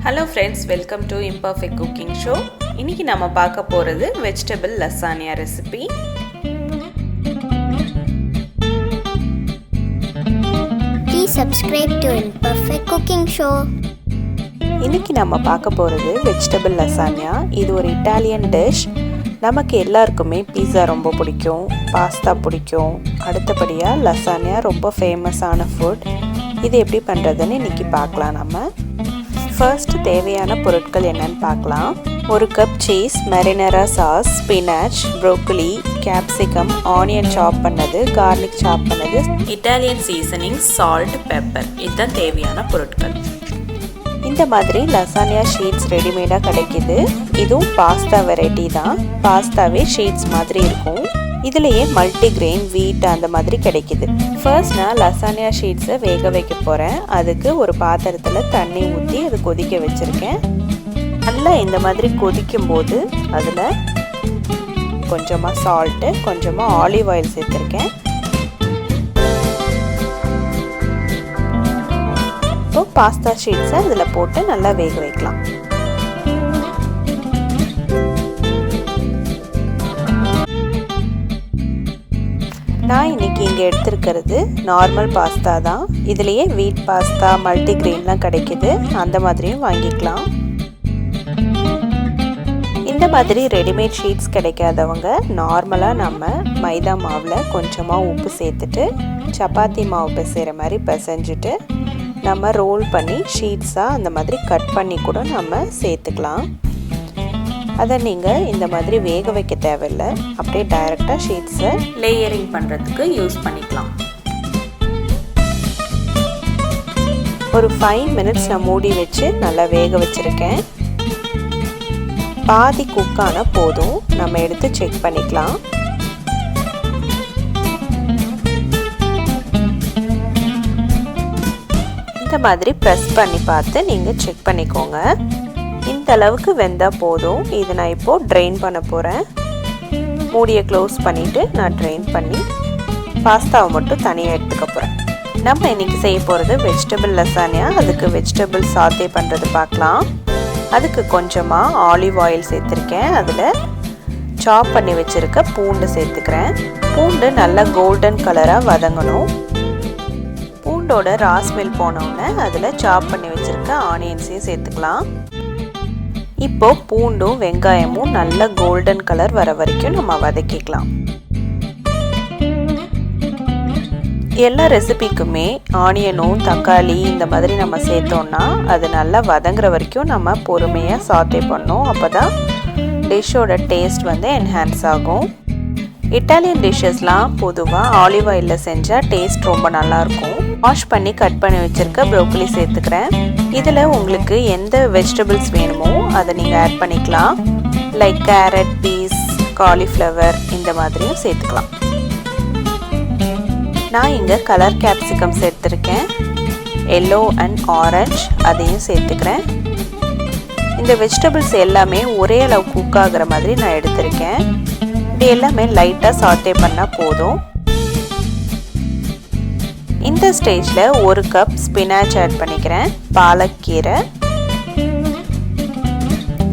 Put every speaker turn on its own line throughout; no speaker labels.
Hello friends, welcome to Imperfect Cooking Show. இன்னைக்கு நாம பார்க்க போறது vegetable lasagna recipe.
Please subscribe to Imperfect Cooking Show.
இன்னைக்கு நாம பார்க்க போறது vegetable lasagna. இது ஒரு இட்டாலியன் டிஷ். நமக்கு எல்லாருக்குமே பீஸா ரொம்ப பிடிக்கும், பாஸ்தா பிடிக்கும். அடுத்தபடியா lasagna ரொம்ப ஃபேமஸான ஃபுட். இது எப்படி பண்றதுன்னு இன்னைக்கு பார்க்கலாம் நாம. First தேவையான பொருட்கள் என்னன்னு பார்க்கலாம். ஒரு cup cheese, marinara sauce, spinach, broccoli, capsicum, onion chop பண்ணது, garlic chop பண்ணது, Italian seasoning, salt, pepper. இதுதான் தேவையான பொருட்கள். இந்த மாதிரி lasagna sheets ரெடிமேடா கிடைக்குது. இதுவும் பாஸ்தா வெரைட்டி தான். பாஸ்தாவே ஷீட்ஸ் மாதிரி இருக்கும். இதுலயே மல்டிகிரெயின், வீட் அந்த மாதிரி கிடைக்குது. ஃபர்ஸ்ட் நான் lasagna ஷீட்ஸை வேக வைக்க போகிறேன். அதுக்கு ஒரு பாத்திரத்தில் தண்ணி ஊற்றி அது கொதிக்க வச்சுருக்கேன். நல்லா இந்த மாதிரி கொதிக்கும் போது அதில் கொஞ்சமாக சால்ட்டு, கொஞ்சமாக ஆலிவ் ஆயில் சேர்த்துருக்கேன். இப்போ பாஸ்தா ஷீட்ஸை அதில் போட்டு நல்லா வேக வைக்கலாம். நான் இன்னைக்கு இங்கே எடுத்துருக்கிறது நார்மல் பாஸ்தா தான். இதுலேயே வீட் பாஸ்தா, மல்டிகிரெயின்லாம் கிடைக்குது. அந்த மாதிரியும் வாங்கிக்கலாம். இந்த மாதிரி ரெடிமேட் ஷீட்ஸ் கிடைக்காதவங்க நார்மலாக நம்ம மைதா மாவில் கொஞ்சமாக உப்பு சேர்த்துட்டு சப்பாத்தி மாவு பிசைகிற மாதிரி பிசைஞ்சிட்டு நம்ம ரோல் பண்ணி ஷீட்ஸாக அந்த மாதிரி கட் பண்ணி கூட நம்ம சேர்த்துக்கலாம். அதை நீங்கள் இந்த மாதிரி வேக வைக்க தேவையில்லை, அப்படியே டைரெக்டாக ஷீட்ஸை லேயரிங் பண்ணுறதுக்கு யூஸ் பண்ணிக்கலாம். ஒரு 5 மினிட்ஸ் நான் மூடி வச்சு நல்லா வேக வச்சுருக்கேன். பாதி குக்கான போதும், நம்ம எடுத்து செக் பண்ணிக்கலாம். இந்த மாதிரி ப்ரெஸ் பண்ணி பார்த்து நீங்கள் செக் பண்ணிக்கோங்க. இந்த அளவுக்கு வெந்தால் போதும். இது நான் இப்போது ட்ரெயின் பண்ண போகிறேன். மூடியை க்ளோஸ் பண்ணிவிட்டு நான் ட்ரெயின் பண்ணி பாஸ்தாவை மட்டும் தனியாக எடுத்துக்க போகிறேன். நம்ம இன்றைக்கி செய்ய போகிறது வெஜிடபிள் lasagna. அதுக்கு வெஜிடபிள் சாத்தே பண்ணுறது பார்க்கலாம். அதுக்கு கொஞ்சமாக ஆலிவ் ஆயில் சேர்த்துருக்கேன். அதில் சாப் பண்ணி வச்சுருக்க பூண்டு சேர்த்துக்கிறேன். பூண்டு நல்லா கோல்டன் கலராக வதங்கணும். பூண்டோட ரா ஸ்மெல் போனோடனே அதில் சாப் பண்ணி வச்சுருக்க ஆனியன்ஸையும் சேர்த்துக்கலாம். இப்போ பூண்டும் வெங்காயமும் நல்ல கோல்டன் கலர் வர வரைக்கும் நம்ம வதக்கிக்கலாம். எல்லா ரெசிபிக்குமே ஆனியனும் தக்காளி இந்த மாதிரி நம்ம சேர்த்தோம்னா அது நல்லா வதங்குற வரைக்கும் நம்ம பொறுமையாக சாட்டே பண்ணோம். அப்போ தான் டிஷ்ஷோட டேஸ்ட் வந்து என்ஹான்ஸ் ஆகும். இட்டாலியன் டிஷ்ஷஸ்லாம் பொதுவாக ஆலிவ் ஆயிலில் செஞ்சால் டேஸ்ட் ரொம்ப நல்லாயிருக்கும். வாஷ் பண்ணி கட் பண்ணி வச்சுருக்க ப்ரோக்கலி சேர்த்துக்கிறேன். இதில் உங்களுக்கு எந்த வெஜிடபிள்ஸ் வேணுமோ அதை நீங்கள் ஆட் பண்ணிக்கலாம். லைக் கேரட், பீஸ், காலிஃப்ளவர் இந்த மாதிரியும் சேர்த்துக்கலாம். நான் இங்கே கலர் கேப்சிகம் சேர்த்துருக்கேன். எல்லோ அண்ட் ஆரஞ்ச் அதையும் சேர்த்துக்கிறேன். இந்த வெஜிடபிள்ஸ் எல்லாமே ஒரே அளவு குக் ஆகிற மாதிரி நான் எடுத்திருக்கேன். இது எல்லாமே லைட்டாக சாட்டே பண்ணால் போதும். இந்த ஸ்டேஜில் ஒரு கப் ஸ்பினாச் ஆட் பண்ணிக்கிறேன். பாலக்கீரை.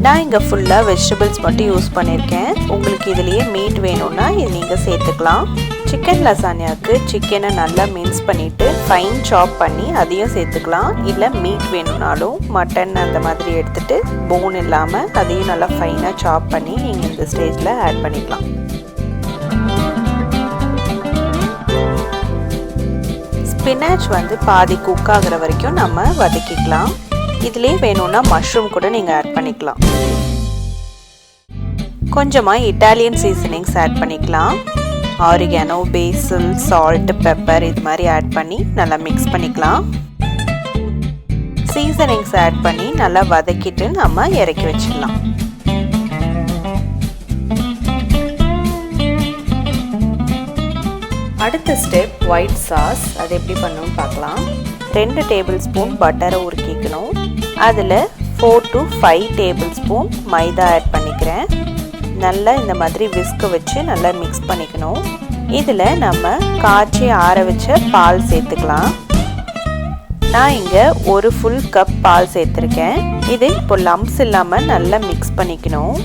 நான் இங்கே ஃபுல்லாக வெஜிடபிள்ஸ் மட்டும் யூஸ் பண்ணியிருக்கேன். உங்களுக்கு இதுலேயே மீட் வேணும்னா இது நீங்கள் சேர்த்துக்கலாம். சிக்கன் லசானியாவுக்கு சிக்கனை நல்லா மின்ஸ் பண்ணிவிட்டு ஃபைன் சாப் பண்ணி அதையும் சேர்த்துக்கலாம். இல்லை மீட் வேணும்னாலும் மட்டன் அந்த மாதிரி எடுத்துகிட்டு போன் இல்லாமல் அதையும் நல்லா ஃபைனாக சாப் பண்ணி நீங்கள் இந்த ஸ்டேஜில் ஆட் பண்ணிக்கலாம். ஸ்பினாச் வந்து பாதி குக் ஆகிற வரைக்கும் நம்ம வதக்கிக்கலாம். இதுலேயே வேணும்னா மஷ்ரூம் கூட நீங்கள் ஆட் பண்ணிக்கலாம். கொஞ்சமாக இட்டாலியன் சீசனிங்ஸ் ஆட் பண்ணிக்கலாம். ஆரிகானோ, பேசில், சால்ட், பெப்பர் இது மாதிரி ஆட் பண்ணி நல்லா மிக்ஸ் பண்ணிக்கலாம். சீசனிங்ஸ் ஆட் பண்ணி நல்லா வதக்கிட்டு நம்ம இறக்கி வச்சிடலாம். அடுத்த ஸ்டெப் ஒயிட் சாஸ். அது எப்படி பண்ணணும்னு பார்க்கலாம். 2 டேபிள் ஸ்பூன் பட்டரை உருக்கிக்கணும். அதில் 4 to 5 tablespoon maida add பண்ணிக்கிறேன். நல்லா இந்த மாதிரி விஸ்க் வச்சு நல்லா மிக்ஸ் பண்ணிக்கணும். இதில் நம்ம காய்ச்சி ஆற வச்ச பால் சேர்த்துக்கலாம். நான் இங்கே ஒரு ஃபுல் கப் பால் சேர்த்துருக்கேன். இது இப்போ லம்ப்ஸ் இல்லாமல் நல்லா மிக்ஸ் பண்ணிக்கணும்.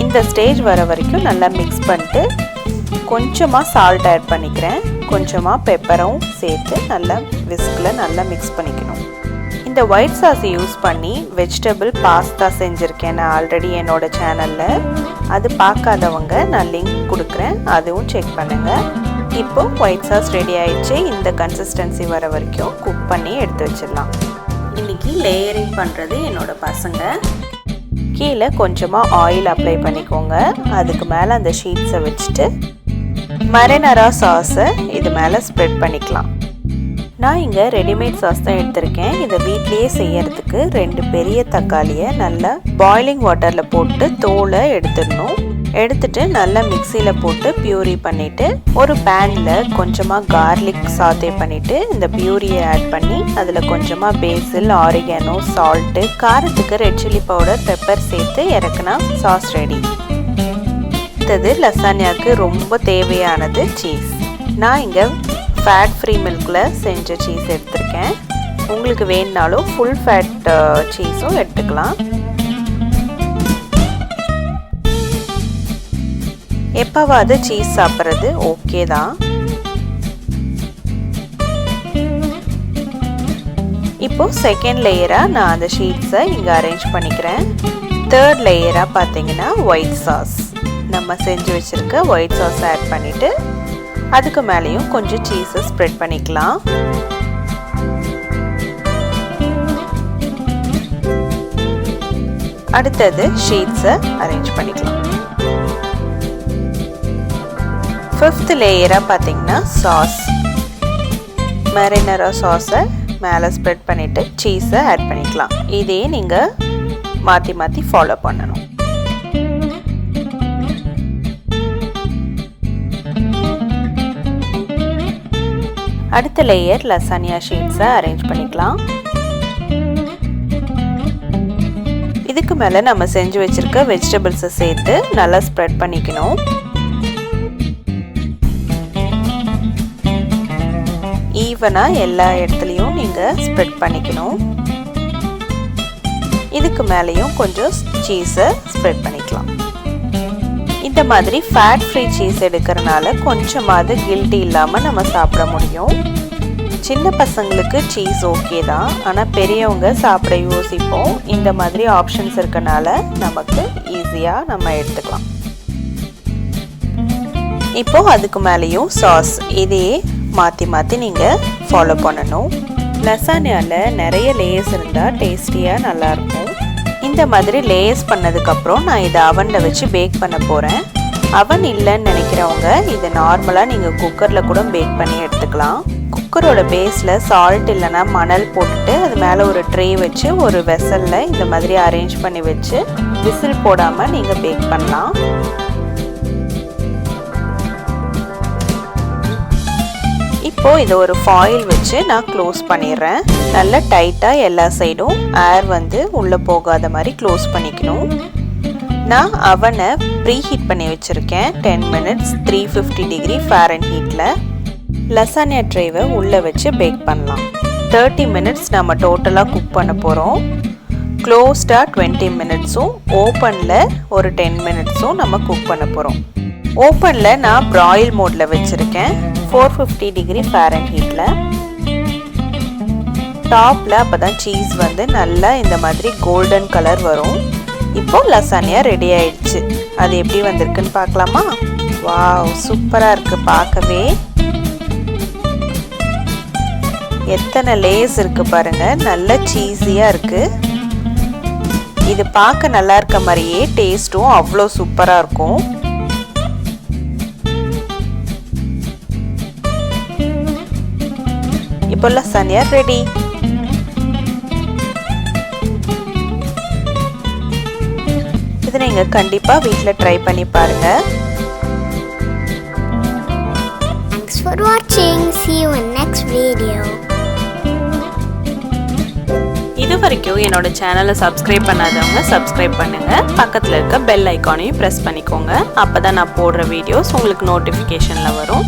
இந்த ஸ்டேஜ் வர வரைக்கும் நல்லா மிக்ஸ் பண்ணிட்டு கொஞ்சமாக சால்ட் ஆட் பண்ணிக்கிறேன். கொஞ்சமாக பெப்பரும் சேர்த்து நல்லா விஸ்கில் நல்லா மிக்ஸ் பண்ணிக்கணும். இந்த ஒயிட் சாஸை யூஸ் பண்ணி வெஜிடபிள் பாஸ்தா செஞ்சுருக்கேன் நான் ஆல்ரெடி என்னோட சேனலில். அது பார்க்காதவங்க நான் லிங்க் கொடுக்குறேன், அதுவும் செக் பண்ணுங்கள். இப்போ ஒயிட் சாஸ் ரெடி ஆயிடுச்சு. இந்த கன்சிஸ்டன்சி வர வரைக்கும் குக் பண்ணி எடுத்து வச்சிடலாம். இன்றைக்கி லேயரிங் பண்ணுறது என்னோட பசங்க. கீழே கொஞ்சமாக ஆயில் அப்ளை பண்ணிக்கோங்க. அதுக்கு மேலே அந்த ஷீட்ஸை வச்சுட்டு மரினரா சாஸை இது மேலே ஸ்ப்ரெட் பண்ணிக்கலாம். நான் இங்கே ரெடிமேட் சாஸ் தான் எடுத்திருக்கேன். இதை வீட்லேயே செய்யறதுக்கு 2 பெரிய தக்காளியை நல்லா பாய்லிங் வாட்டரில் போட்டு தோலை எடுத்துடணும். எடுத்துட்டு நல்லா மிக்சியில் போட்டு பியூரி பண்ணிவிட்டு ஒரு பேனில் கொஞ்சமாக கார்லிக் சாத்தே பண்ணிவிட்டு இந்த பியூரியை ஆட் பண்ணி அதில் கொஞ்சமாக பேசில், ஆரிகானோ, சால்ட்டு, காரத்துக்கு ரெட் சில்லி பவுடர், பெப்பர் சேர்த்து இறக்குனா சாஸ் ரெடி. அடுத்தது லசானியாவுக்கு ரொம்ப தேவையானது சீஸ். நான் இங்கே ஃபேட் ஃப்ரீ மில்கில் செஞ்ச சீஸ் எடுத்திருக்கேன். உங்களுக்கு வேணுனாலும் ஃபுல் ஃபேட் சீஸும் எடுத்துக்கலாம். எப்போவாது சீஸ் சாப்பிட்றது ஓகே தான். இப்போ செகண்ட் லேயராக நான் அந்த ஷீட்ஸை இங்கே அரேஞ்ச் பண்ணிக்கிறேன். தேர்ட் லேயராக பார்த்தீங்கன்னா ஒயிட் சாஸ், நம்ம செஞ்சு வச்சுருக்க ஒயிட் சாஸ் ஆட் பண்ணிவிட்டு அதுக்கு மேலேயும் கொஞ்சம் சீஸை ஸ்ப்ரெட் பண்ணிக்கலாம். அடுத்தது ஷீட்ஸை அரேஞ்ச் பண்ணிக்கலாம். ஃபிஃப்த் லேயராக பார்த்தீங்கன்னா சாஸ், மரினரா சாஸை மேலே ஸ்ப்ரெட் பண்ணிவிட்டு சீஸை ஆட் பண்ணிக்கலாம். இதே நீங்கள் மாற்றி மாற்றி ஃபாலோ பண்ணணும். அடுத்த லேயர் லசானியா ஷீட்ஸை அரேஞ்ச் பண்ணிக்கலாம். இதுக்கு மேலே நம்ம செஞ்சு வச்சுருக்க வெஜிடபிள்ஸை சேர்த்து நல்லா ஸ்ப்ரெட் பண்ணிக்கணும். ஈவனாக எல்லா இடத்துலையும் நீங்கள் ஸ்ப்ரெட் பண்ணிக்கணும். இதுக்கு மேலேயும் கொஞ்சம் சீஸை ஸ்ப்ரெட் பண்ணிக்கலாம். இந்த மாதிரி ஃபேட் ஃப்ரீ சீஸ் எடுக்கிறனால கொஞ்சமாவது கில்ட்டி இல்லாமல் நம்ம சாப்பிட முடியும். சின்ன பசங்களுக்கு சீஸ் ஓகே தான், ஆனால் பெரியவங்க சாப்பிட யோசிப்போம். இந்த மாதிரி ஆப்ஷன்ஸ் இருக்கனால நமக்கு ஈஸியாக நம்ம எடுத்துக்கலாம். இப்போ அதுக்கு மேலேயும் சாஸ், இதே மாற்றி மாற்றி நீங்கள் ஃபாலோ பண்ணணும். லசானியாவில் நிறைய லேயர்ஸ் இருந்தால் டேஸ்டியாக நல்லாயிருக்கும். இந்த மாதிரி லேயர்ஸ் பண்ணதுக்கப்புறம் நான் இதை அவனில் வச்சு பேக் பண்ண போகிறேன். அவன் இல்லைன்னு நினைக்கிறவங்க இதை நார்மலாக நீங்கள் குக்கரில் கூட பேக் பண்ணி எடுத்துக்கலாம். குக்கரோட பேஸில் சால்ட் இல்லைனா மணல் போட்டுட்டு அது மேலே ஒரு ட்ரே வச்சு ஒரு வெசலில் இந்த மாதிரி அரேஞ்ச் பண்ணி வச்சு விசில் போடாமல் நீங்கள் பேக் பண்ணலாம். இப்போது இதை ஒரு ஃபாயில் வச்சு நான் க்ளோஸ் பண்ணிடுறேன். நல்லா டைட்டாக எல்லா சைடும் ஏர் உள்ளே போகாத மாதிரி க்ளோஸ் பண்ணிக்கணும். நான் அவனை ப்ரீ ஹீட் பண்ணி வச்சுருக்கேன் 10 minutes 350 degree ஃபாரன்ஹீட்டில். லசானியா ட்ரேவை உள்ளே வச்சு பேக் பண்ணலாம். 30 minutes நம்ம டோட்டலாக குக் பண்ண போகிறோம். க்ளோஸ்டாக 20 minutesம் ஓப்பனில் ஒரு 10 minutesம் நம்ம குக் பண்ண போகிறோம். ஓப்பனில் நான் ப்ராயில் மோடில் வச்சுருக்கேன் 450 degree ஃபாரன்ஹீட்டில். டாப்பில் அப்போ தான் சீஸ் நல்லா இந்த மாதிரி கோல்டன் கலர் வரும். இப்போது லசானியா ரெடி ஆயிடுச்சு. அது எப்படி வந்திருக்குன்னு பார்க்கலாமா? வாவ், சூப்பராக இருக்குது பார்க்கவே. எத்தனை லேயர்ஸ் இருக்குது பாருங்கள், நல்ல சீஸியாக இருக்குது. இது பார்க்க நல்லா இருக்க மாதிரியே டேஸ்ட்டும் அவ்வளோ சூப்பராக இருக்கும். இப்போ லசானியா ரெடி. இது நீங்கள் கண்டிப்பாக வீட்டில் ட்ரை பண்ணி பாருங்கள்.
Thanks for watching. See you in next video.
இது வரைக்கும் என்னோட சேனலை சப்ஸ்கிரைப் பண்ணாதவங்க சப்ஸ்கிரைப் பண்ணுங்கள். பக்கத்தில் இருக்க பெல் ஐக்கானையும் ப்ரெஸ் பண்ணிக்கோங்க. அப்போ தான் நான் போடுற வீடியோஸ் உங்களுக்கு நோட்டிஃபிகேஷனில் வரும்.